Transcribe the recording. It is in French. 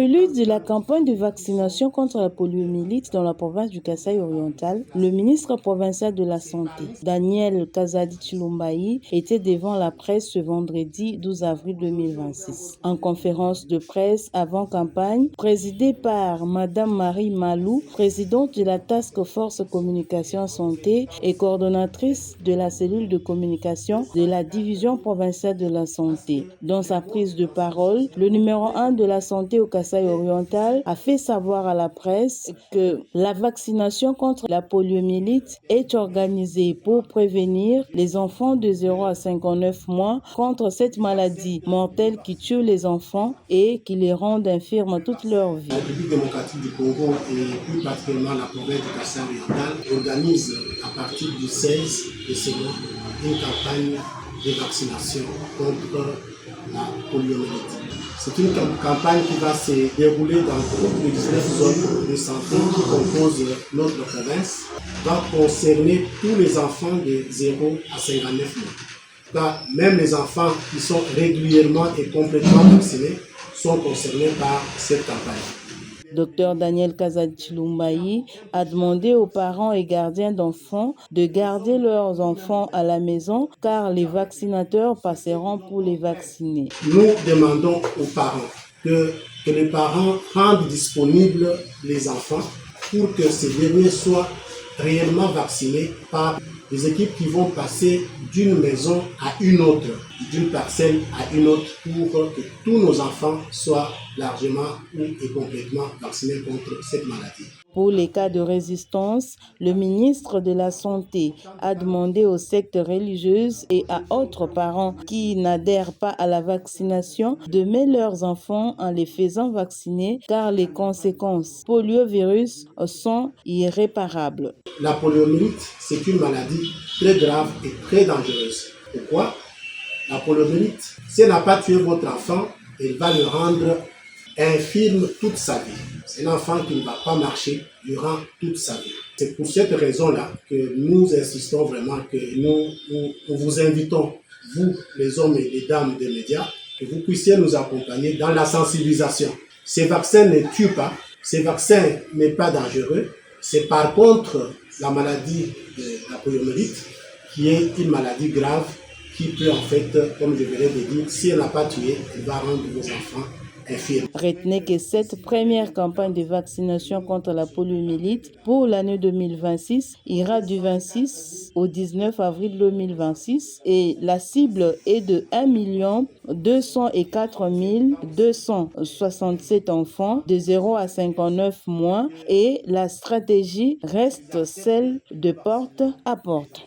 prélude de la campagne de vaccination contre la poliomyélite dans la province du Kasaï-Oriental, le ministre provincial de la Santé, Daniel Kazadi Tshilombayi, était devant la presse ce vendredi 12 avril 2026. En conférence de presse avant campagne, présidée par Madame Marie Malou, présidente de la Task Force Communication Santé et coordonnatrice de la cellule de communication de la Division provinciale de la santé. Dans sa prise de parole, le numéro 1 de la santé au Kasaï-Oriental a fait savoir à la presse que la vaccination contre la poliomyélite est organisée pour prévenir les enfants de 0 à 59 mois contre cette maladie mortelle qui tue les enfants et qui les rend infirmes toute leur vie. La République démocratique du Congo et plus particulièrement la province du Kasaï-Oriental organise à partir du 16 décembre une campagne de vaccination contre la poliomyélite. C'est une campagne qui va se dérouler dans toutes les 19 zones de santé qui composent notre province, va concerner tous les enfants de 0 à 59 mois. Car même les enfants qui sont régulièrement et complètement vaccinés sont concernés par cette campagne. Dr Daniel Kazadi Tshilombayi a demandé aux parents et gardiens d'enfants de garder leurs enfants à la maison car les vaccinateurs passeront pour les vacciner. Nous demandons aux parents que les parents rendent disponibles les enfants pour que ces derniers soient réellement vaccinés par des équipes qui vont passer d'une maison à une autre, d'une parcelle à une autre, pour que tous nos enfants soient largement et complètement vaccinés contre cette maladie. Pour les cas de résistance, le ministre de la Santé a demandé aux sectes religieuses et à autres parents qui n'adhèrent pas à la vaccination de mettre leurs enfants en les faisant vacciner car les conséquences poliovirus sont irréparables. La poliomyélite, c'est une maladie très grave et très dangereuse. Pourquoi? La poliomyélite, si elle n'a pas tué votre enfant, elle va le rendre infirme toute sa vie. C'est un enfant qui ne va pas marcher durant toute sa vie. C'est pour cette raison-là que nous insistons vraiment, que nous vous invitons, vous les hommes et les dames des médias, que vous puissiez nous accompagner dans la sensibilisation. Ces vaccins ne tuent pas, ces vaccins n'est pas dangereux, c'est par contre la maladie de la poliomyélite qui est une maladie grave qui peut en fait, comme je venais de dire, si elle n'a pas tué, elle va rendre vos enfants infirmes. Retenez que cette première campagne de vaccination contre la poliomyélite pour l'année 2026 ira du 26 au 19 avril 2026 et la cible est de 1 204 267 enfants de 0 à 59 mois et la stratégie reste celle de porte à porte.